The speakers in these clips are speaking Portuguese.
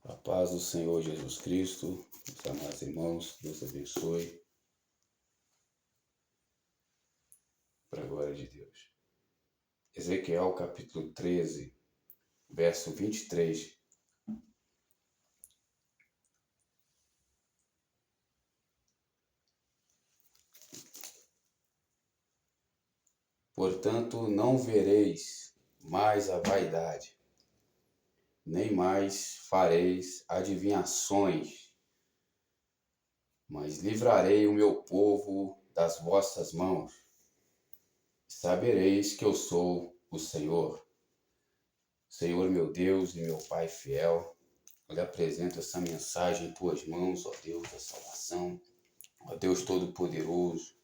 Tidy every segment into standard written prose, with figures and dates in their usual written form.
A paz do Senhor Jesus Cristo, meus amados irmãos, Deus abençoe, para a glória de Deus. Ezequiel capítulo 13, verso 23. Portanto, não vereis mais a vaidade, nem mais fareis adivinhações, mas livrarei o meu povo das vossas mãos. Sabereis que eu sou o Senhor. Senhor meu Deus e meu Pai fiel, eu lhe apresento essa mensagem em tuas mãos, ó Deus da salvação, ó Deus Todo-Poderoso,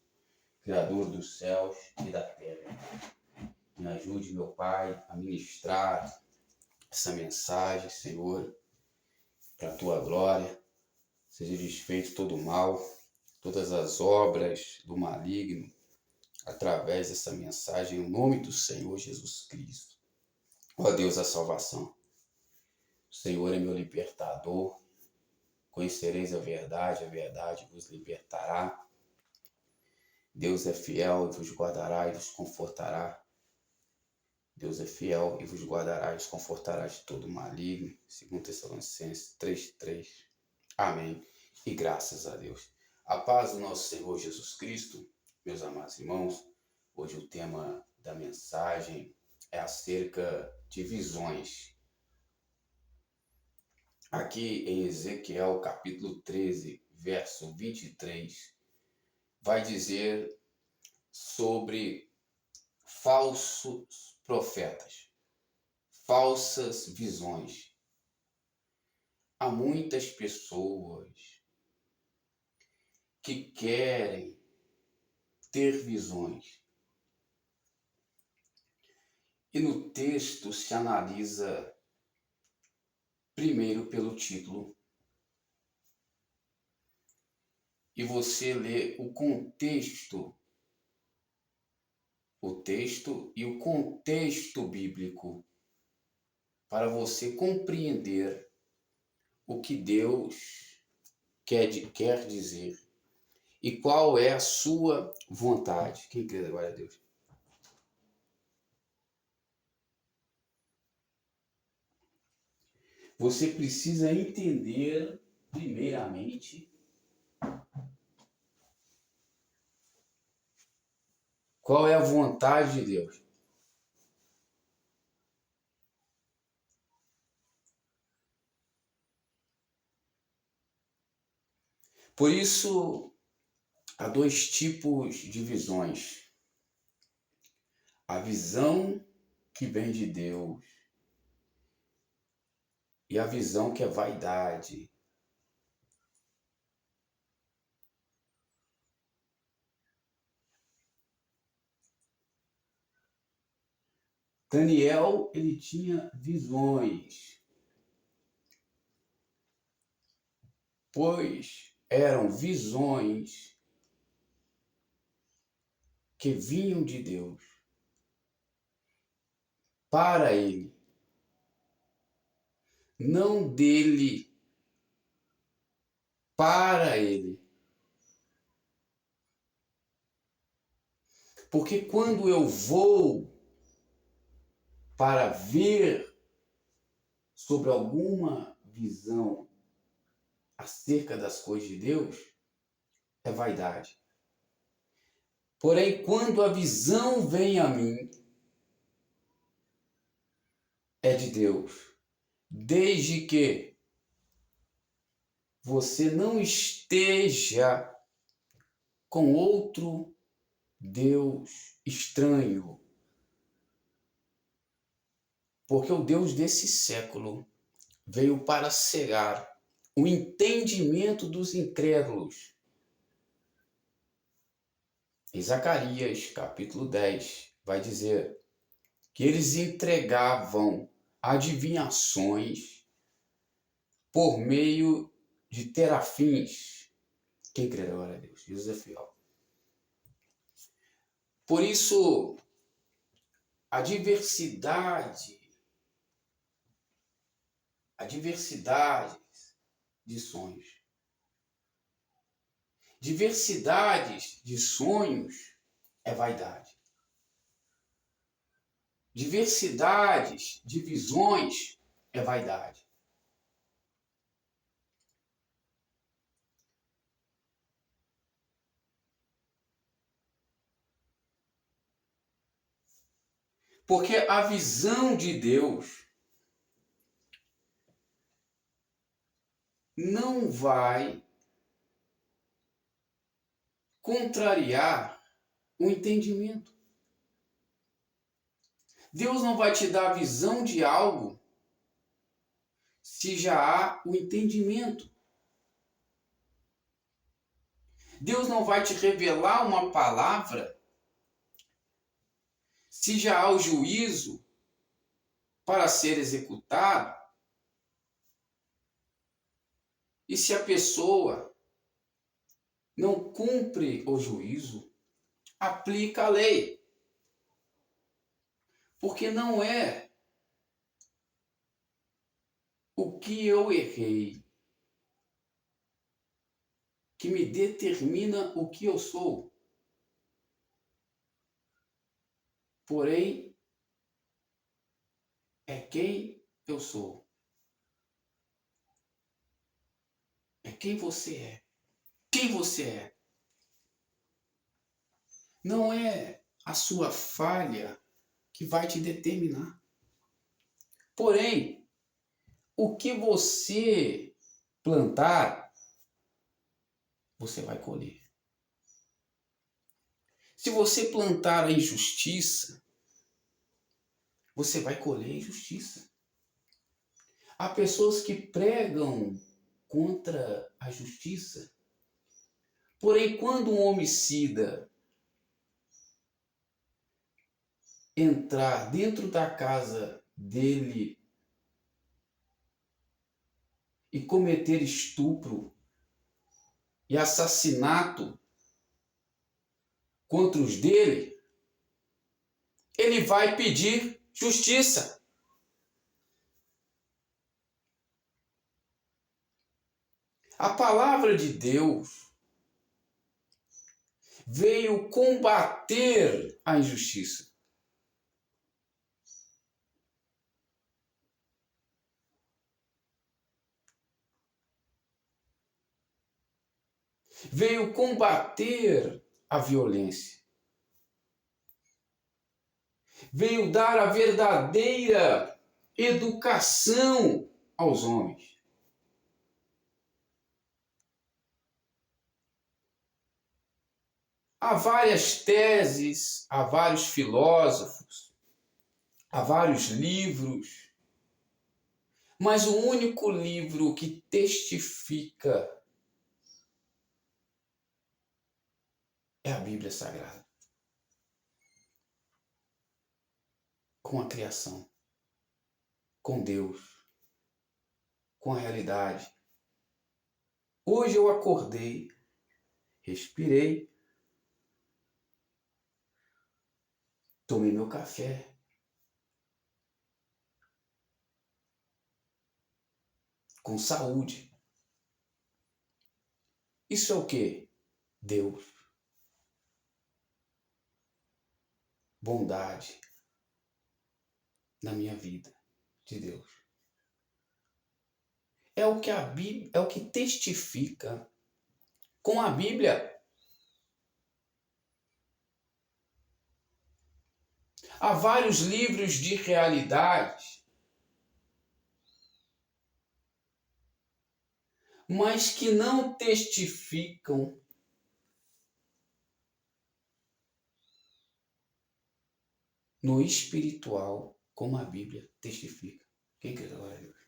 Criador dos céus e da terra. Me ajude, meu Pai, a ministrar essa mensagem, Senhor, para a tua glória. Seja desfeito todo o mal, todas as obras do maligno, através dessa mensagem, em nome do Senhor Jesus Cristo. Ó Deus da salvação, o Senhor é meu libertador. Conhecereis a verdade vos libertará. Deus é fiel e vos guardará e vos confortará. Deus é fiel e vos guardará e vos confortará de todo maligno. 2 Tessalonicenses 3:3. Amém. E graças a Deus. A paz do nosso Senhor Jesus Cristo, meus amados irmãos. Hoje o tema da mensagem é acerca de visões. Aqui em Ezequiel capítulo 13, verso 23, vai dizer sobre falsos profetas, falsas visões. Há muitas pessoas que querem ter visões. E no texto se analisa primeiro pelo título. E você lê o texto e o contexto bíblico para você compreender o que Deus quer dizer e qual é a sua vontade. Quem crê agora a Deus? Você precisa entender, primeiramente, qual é a vontade de Deus. Por isso, há dois tipos de visões. A visão que vem de Deus e a visão que é vaidade. Daniel, ele tinha visões, pois eram visões que vinham de Deus para ele, não dele para ele. Porque quando eu vou para ver sobre alguma visão acerca das coisas de Deus, é vaidade. Porém, quando a visão vem a mim, é de Deus. Desde que você não esteja com outro Deus estranho. Porque o Deus desse século veio para cegar o entendimento dos incrédulos. Em Zacarias, capítulo 10, vai dizer que eles entregavam adivinhações por meio de terafins. Quem crê agora a Deus? Jesus é fiel. Por isso, a diversidade a diversidade de sonhos. Diversidades de sonhos é vaidade. Diversidades de visões é vaidade. Porque a visão de Deus não vai contrariar o entendimento. Deus não vai te dar a visão de algo se já há o entendimento. Deus não vai te revelar uma palavra se já há o juízo para ser executado e se a pessoa não cumpre o juízo, aplica a lei. Porque não é o que eu errei que me determina o que eu sou. Porém, é quem eu sou. É quem você é. Quem você é. Não é a sua falha que vai te determinar. Porém, o que você plantar, você vai colher. Se você plantar a injustiça, você vai colher injustiça. Há pessoas que pregam contra a justiça. Porém, quando um homicida entrar dentro da casa dele e cometer estupro e assassinato contra os dele, ele vai pedir justiça. A palavra de Deus veio combater a injustiça. Veio combater a violência. Veio dar a verdadeira educação aos homens. Há várias teses, há vários filósofos, há vários livros, mas o único livro que testifica é a Bíblia Sagrada. Com a criação, com Deus, com a realidade. Hoje eu acordei, respirei, tomei meu café, com saúde. Isso é o quê? Deus. Bondade na minha vida, de Deus. É o que a Bíblia, é o que testifica com a Bíblia. Há vários livros de realidade, mas que não testificam no espiritual como a Bíblia testifica. Quem quer agora, Deus?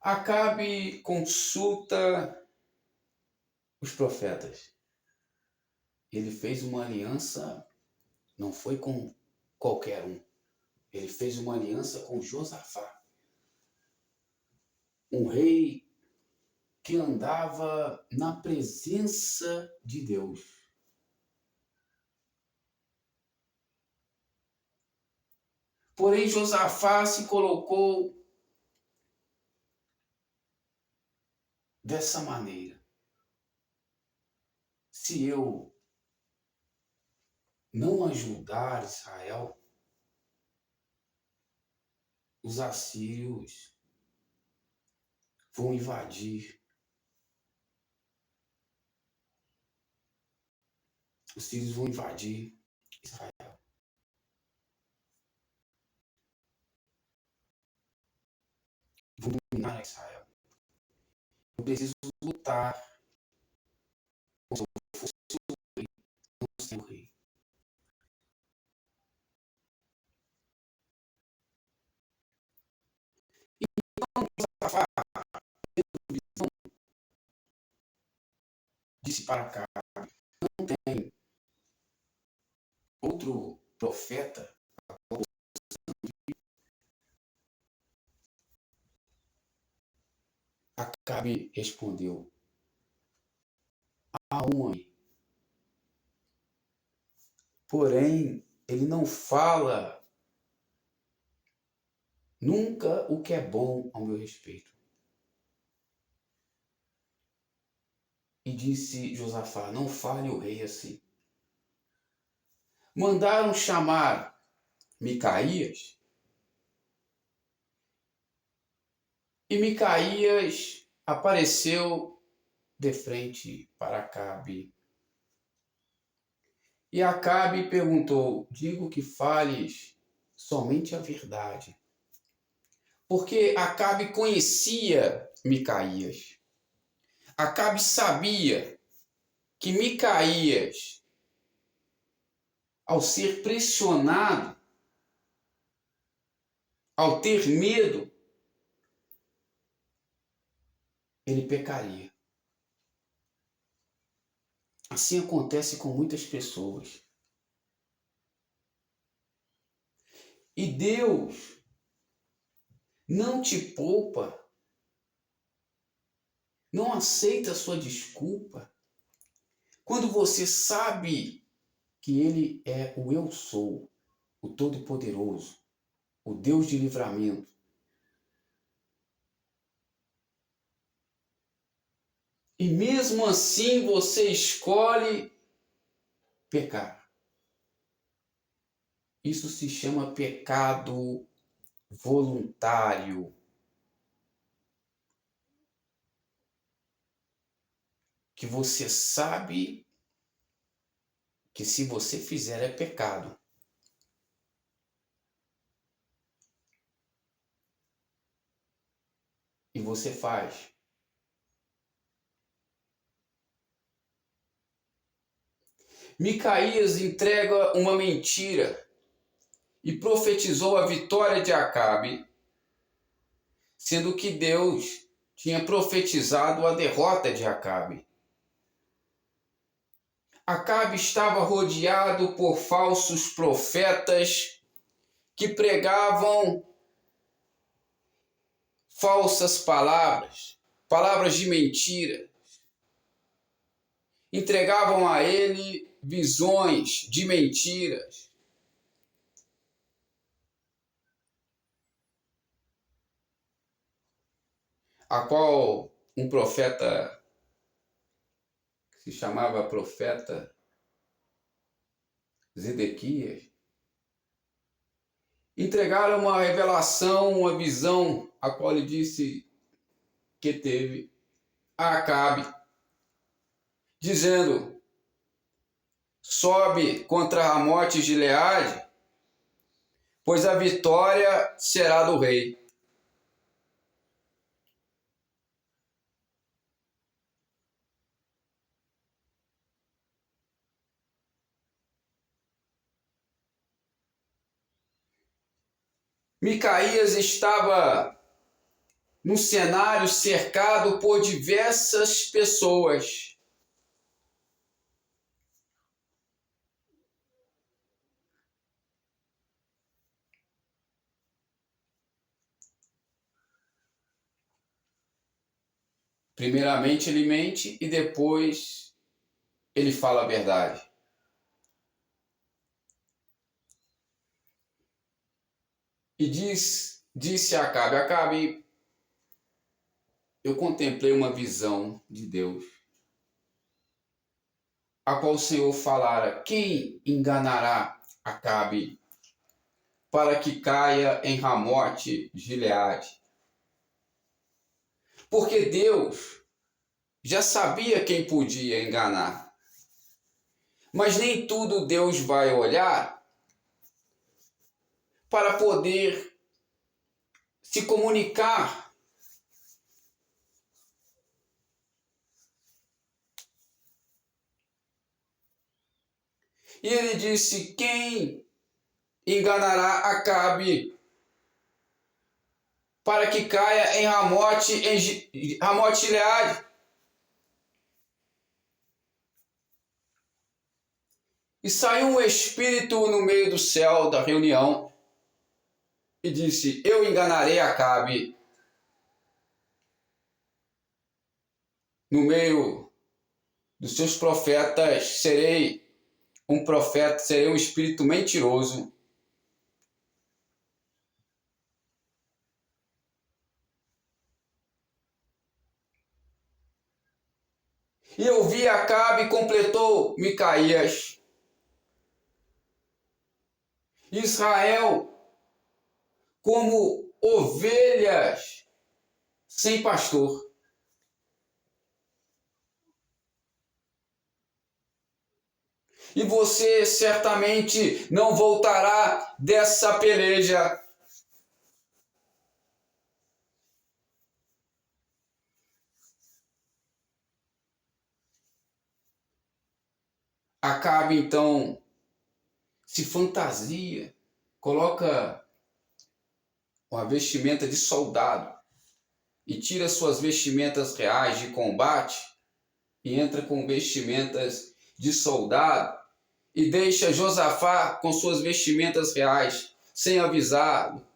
Acabe consulta os profetas. Ele fez uma aliança, não foi com qualquer um. Ele fez uma aliança com Josafá, um rei que andava na presença de Deus. Porém, Josafá se colocou dessa maneira: se eu não ajudar Israel, os assírios vão invadir. Os sírios vão invadir Israel. Vão dominar Israel. Eu preciso lutar como se eu fosse o rei, não ser o rei. Então, Josafá disse para cá: não tem outro profeta? Acabe respondeu: há um aí. Porém, ele não fala nunca o que é bom ao meu respeito. E disse Josafá: não fale o rei assim. Mandaram chamar Micaías, e Micaías apareceu de frente para Acabe. E Acabe perguntou: digo que fales somente a verdade. Porque Acabe conhecia Micaías. Acabe sabia que Micaías, ao ser pressionado, ao ter medo, ele pecaria. Assim acontece com muitas pessoas. E Deus não te poupa, não aceita a sua desculpa, quando você sabe que Ele é o Eu Sou, o Todo-Poderoso, o Deus de livramento. E mesmo assim você escolhe pecar. Isso se chama pecado voluntário. Que você sabe que se você fizer é pecado. E você faz. Micaías entrega uma mentira e profetizou a vitória de Acabe, sendo que Deus tinha profetizado a derrota de Acabe. Acabe estava rodeado por falsos profetas que pregavam falsas palavras, palavras de mentira. Entregavam a ele visões de mentiras. A qual um profeta, que se chamava profeta Zedequias, entregaram uma revelação, uma visão, a qual ele disse que teve a Acabe, dizendo: sobe contra Ramote de Gileade, pois a vitória será do rei. Micaías estava num cenário cercado por diversas pessoas. Primeiramente ele mente e depois ele fala a verdade. E disse a Acabe: Acabe, eu contemplei uma visão de Deus, a qual o Senhor falara: quem enganará Acabe para que caia em Ramote Gileade? Porque Deus já sabia quem podia enganar. Mas nem tudo Deus vai olhar para poder se comunicar. E ele disse: quem enganará Acabe para que caia em Ramote Gileade? E saiu um espírito no meio do céu da reunião e disse: eu enganarei Acabe no meio dos seus profetas, serei um profeta, serei um espírito mentiroso. E eu vi Acabe, completou Micaías, Israel como ovelhas sem pastor. E você certamente não voltará dessa peleja. Acabe então se fantasia, coloca uma vestimenta de soldado e tira suas vestimentas reais de combate e entra com vestimentas de soldado e deixa Josafá com suas vestimentas reais, sem avisá-lo.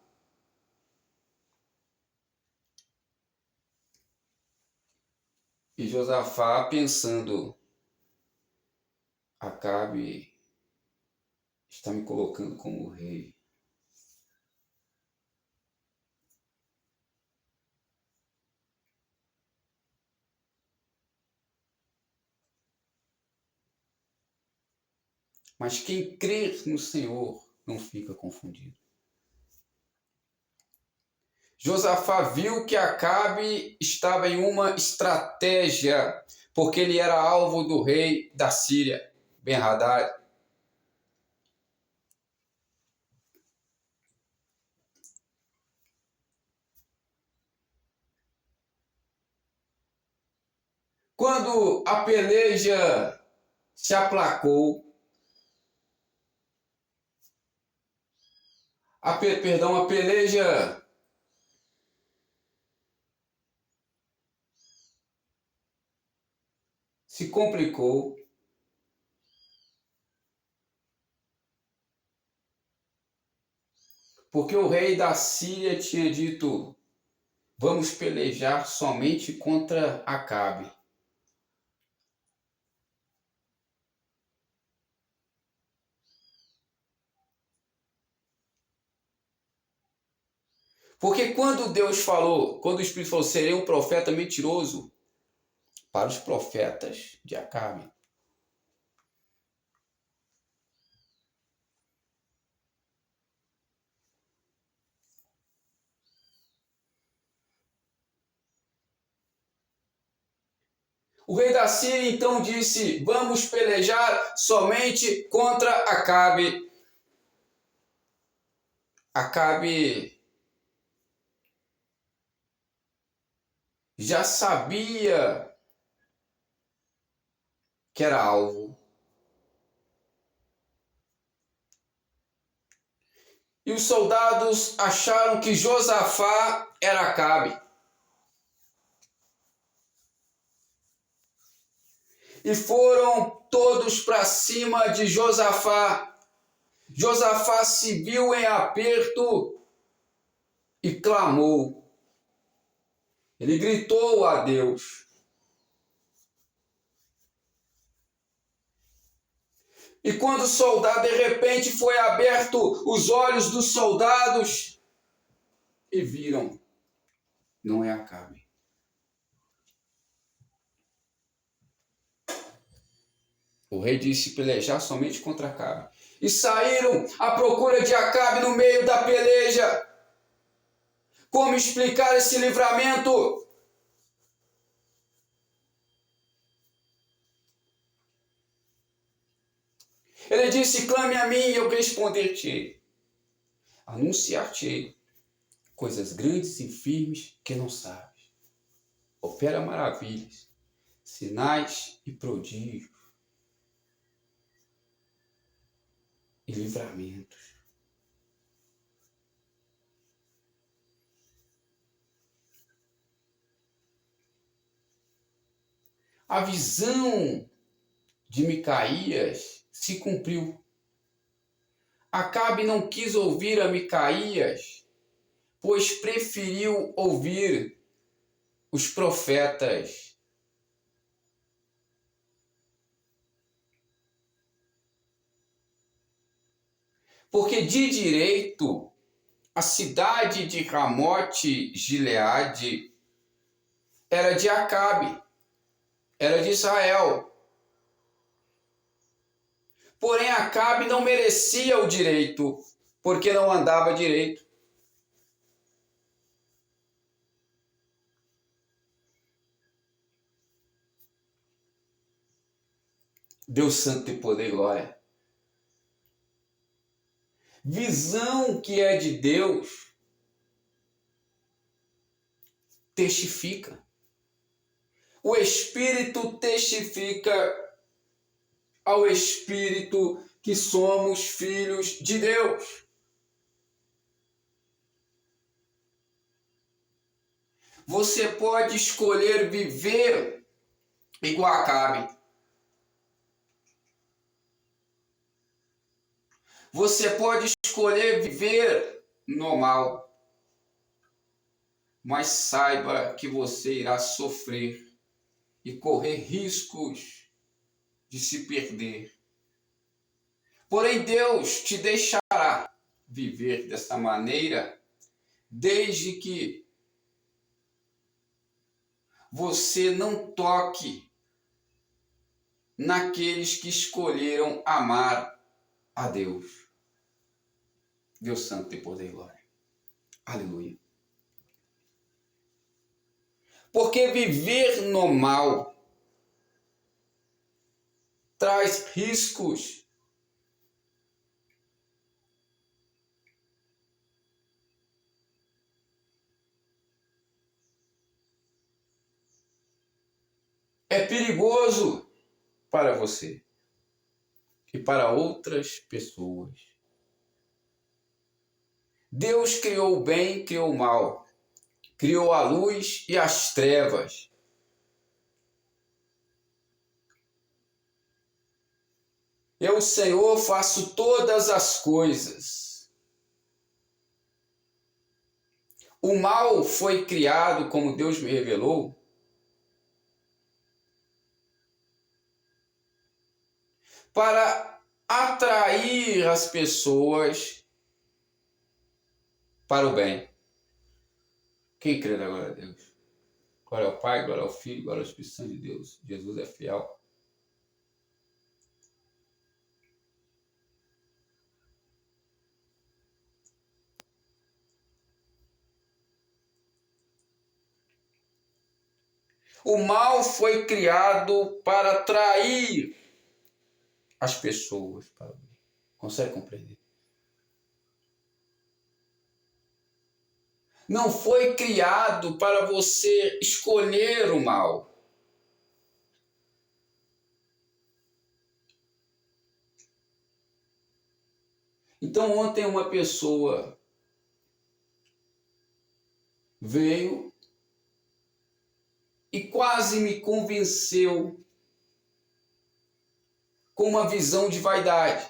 E Josafá pensando: Acabe está me colocando como rei. Mas quem crer no Senhor não fica confundido. Josafá viu que Acabe estava em uma estratégia, porque ele era alvo do rei da Síria, Ben-Hadad. Quando a peleja se aplacou, a peleja se complicou, porque o rei da Síria tinha dito: vamos pelejar somente contra Acabe. Porque quando Deus falou, quando o Espírito falou: serei um profeta mentiroso para os profetas de Acabe. O rei da Síria então disse: vamos pelejar somente contra Acabe. Acabe já sabia que era alvo. E os soldados acharam que Josafá era Acabe. E foram todos para cima de Josafá. Josafá se viu em aperto e clamou. Ele gritou a Deus. E quando o soldado, de repente, foi aberto os olhos dos soldados e viram, não é Acabe. O rei disse pelejar somente contra Acabe. E saíram à procura de Acabe no meio da peleja. Como explicar esse livramento? Ele disse, clame a mim e eu responder-te-ei. Anunciar-te-ei coisas grandes e firmes que não sabes. Opera maravilhas, sinais e prodígios e livramentos. A visão de Micaías se cumpriu. Acabe não quis ouvir a Micaías, pois preferiu ouvir os profetas. Porque de direito, a cidade de Ramote Gileade era de Acabe, era de Israel. Porém, Acabe não merecia o direito, porque não andava direito. Deus santo de poder e glória. Visão que é de Deus testifica. O Espírito testifica ao Espírito que somos filhos de Deus. Você pode escolher viver igual a Acabe. Você pode escolher viver no mal. Mas saiba que você irá sofrer e correr riscos de se perder. Porém, Deus te deixará viver dessa maneira, desde que você não toque naqueles que escolheram amar a Deus. Deus santo de poder e glória. Aleluia. Porque viver no mal traz riscos. É perigoso para você e para outras pessoas. Deus criou o bem, criou o mal. Criou a luz e as trevas. Eu, Senhor, faço todas as coisas. O mal foi criado, como Deus me revelou, para atrair as pessoas para o bem. Quem crê na glória a Deus? Glória ao Pai, glória ao Filho, glória ao Espírito Santo de Deus. Jesus é fiel. O mal foi criado para atrair as pessoas para o bem. Consegue compreender? Não foi criado para você escolher o mal. Então, ontem uma pessoa veio e quase me convenceu com uma visão de vaidade.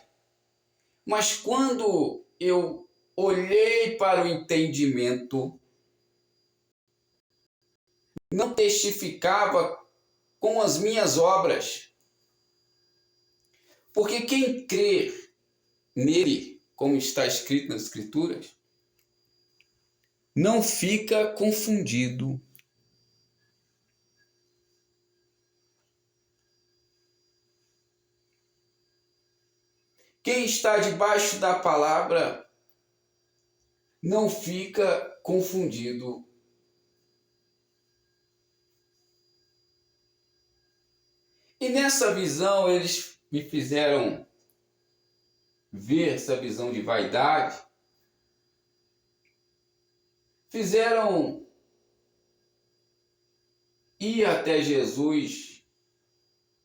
Mas quando eu olhei para o entendimento, não testificava com as minhas obras. Porque quem crê nele, como está escrito nas Escrituras, não fica confundido. Quem está debaixo da palavra não fica confundido. E nessa visão eles me fizeram ver essa visão de vaidade, fizeram ir até Jesus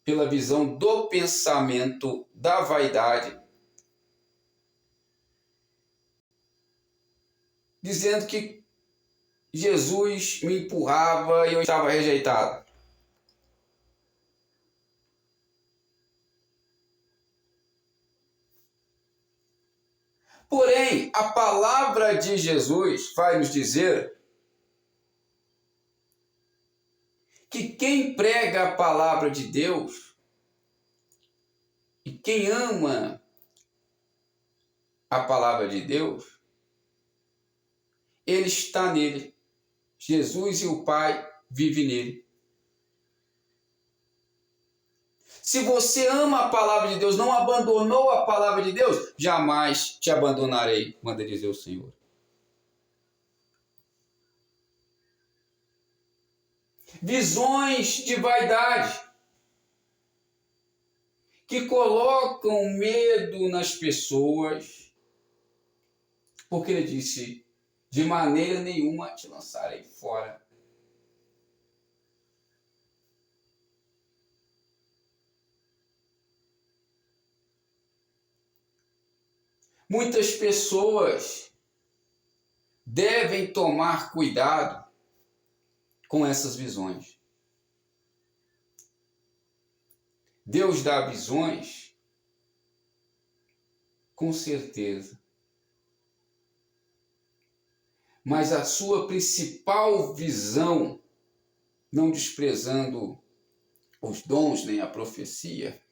pela visão do pensamento da vaidade, dizendo que Jesus me empurrava e eu estava rejeitado. Porém, a palavra de Jesus vai nos dizer que quem prega a palavra de Deus e quem ama a palavra de Deus, ele está nele. Jesus e o Pai vivem nele. Se você ama a palavra de Deus, não abandonou a palavra de Deus, jamais te abandonarei, manda dizer o Senhor. Visões de vaidade que colocam medo nas pessoas, porque ele disse: de maneira nenhuma te lançarei fora. Muitas pessoas devem tomar cuidado com essas visões. Deus dá visões, com certeza. Mas a sua principal visão, não desprezando os dons nem a profecia,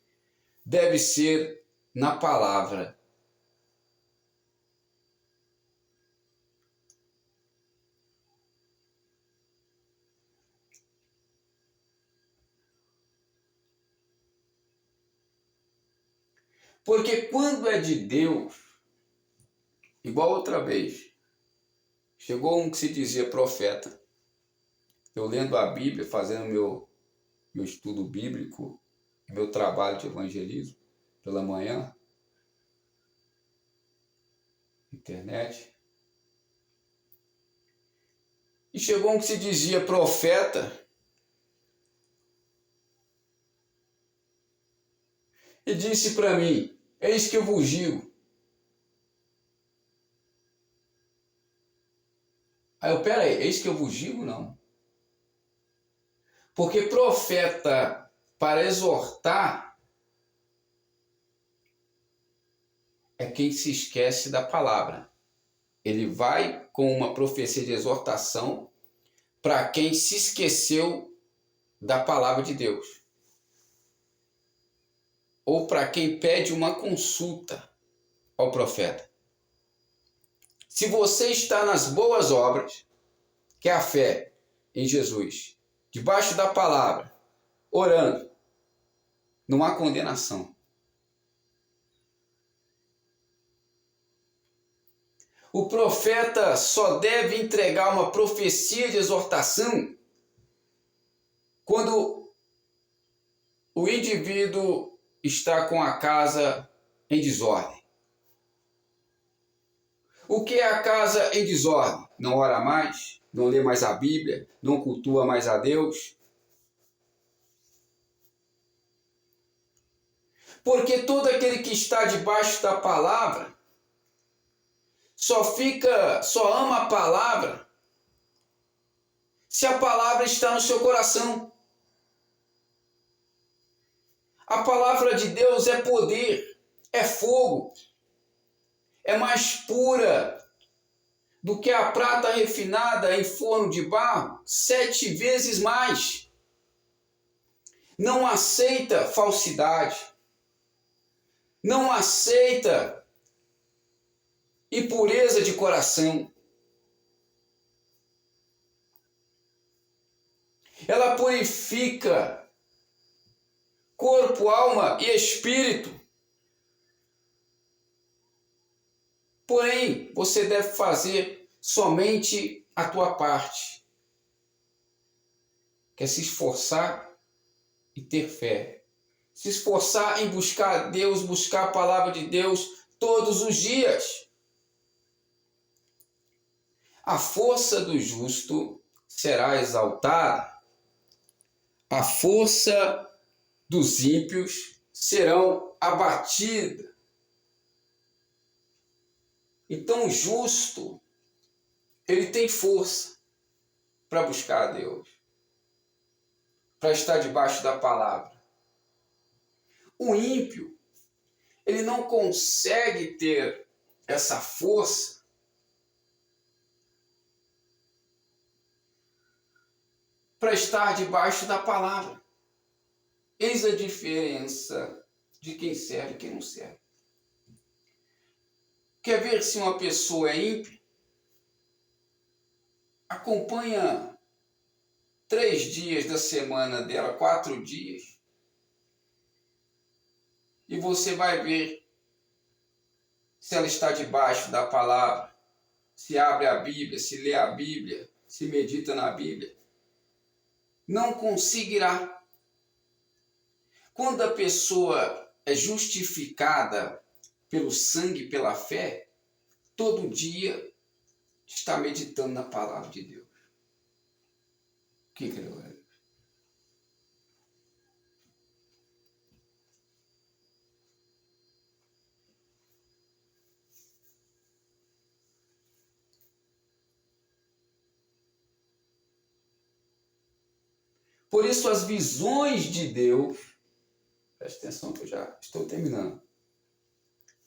deve ser na palavra. Porque quando é de Deus, igual outra vez, chegou um que se dizia profeta. Eu lendo a Bíblia, fazendo meu estudo bíblico, meu trabalho de evangelismo pela manhã, internet. E chegou um que se dizia profeta e disse para mim: eis que eu vos digo. Aí eu, peraí, eis que eu vos digo? Não. Porque profeta, para exortar, é quem se esquece da palavra. Ele vai com uma profecia de exortação para quem se esqueceu da palavra de Deus. Ou para quem pede uma consulta ao profeta. Se você está nas boas obras, que é a fé em Jesus, debaixo da palavra, orando, não há condenação. O profeta só deve entregar uma profecia de exortação quando o indivíduo está com a casa em desordem. O que é a casa em desordem? Não ora mais, não lê mais a Bíblia, não cultua mais a Deus. Porque todo aquele que está debaixo da palavra só ama a palavra se a palavra está no seu coração. A palavra de Deus é poder, é fogo, é mais pura do que a prata refinada em forno de barro, 7 vezes mais. Não aceita falsidade, não aceita impureza de coração. Ela purifica corpo, alma e espírito. Porém, você deve fazer somente a tua parte, que é se esforçar e ter fé. Se esforçar em buscar Deus, buscar a palavra de Deus todos os dias. A força do justo será exaltada. A força dos ímpios serão abatida. Então o justo, ele tem força para buscar a Deus, para estar debaixo da palavra. O ímpio, ele não consegue ter essa força para estar debaixo da palavra. Eis a diferença de quem serve e quem não serve. Quer ver se uma pessoa é ímpia? Acompanha 3 dias da semana dela, 4 dias, e você vai ver se ela está debaixo da palavra, se abre a Bíblia, se lê a Bíblia, se medita na Bíblia. Não conseguirá. Quando a pessoa é justificada pelo sangue, pela fé, todo dia está meditando na palavra de Deus. Quem crê agora? Por isso as visões de Deus, preste atenção que eu já estou terminando,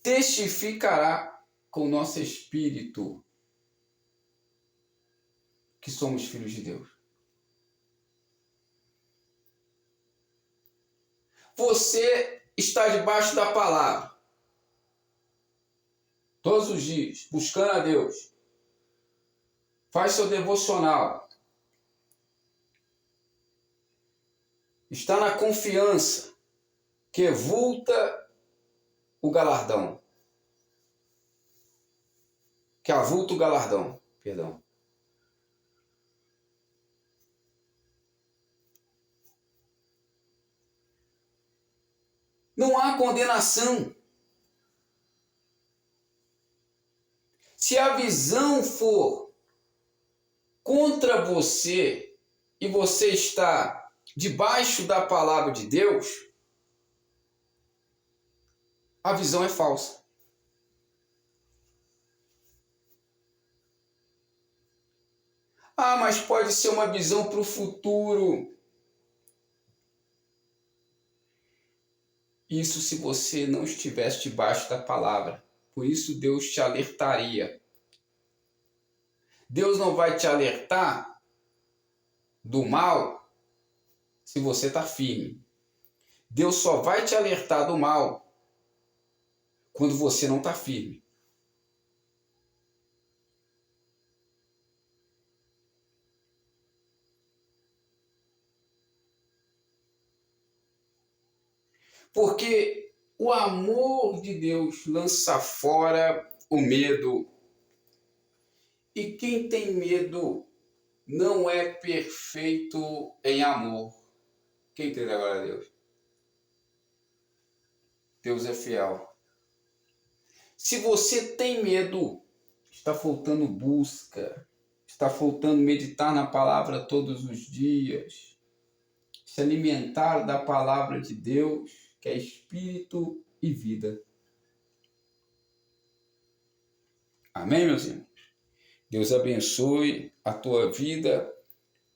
testificará com o nosso espírito que somos filhos de Deus. Você está debaixo da palavra todos os dias, buscando a Deus. Faz seu devocional. Está na confiança que avulta o galardão. Que avulta o galardão, perdão. Não há condenação. Se a visão for contra você e você está debaixo da palavra de Deus, a visão é falsa. Ah, mas pode ser uma visão para o futuro. Isso se você não estivesse debaixo da palavra. Por isso Deus te alertaria. Deus não vai te alertar do mal se você está firme. Deus só vai te alertar do mal quando você não está firme. Porque o amor de Deus lança fora o medo. E quem tem medo não é perfeito em amor. Quem entende agora a Deus? Deus é fiel. Se você tem medo, está faltando busca, está faltando meditar na palavra todos os dias, se alimentar da palavra de Deus, que é espírito e vida. Amém, meus irmãos? Deus abençoe a tua vida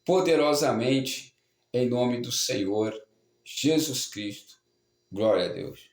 poderosamente em nome do Senhor Jesus Cristo. Glória a Deus.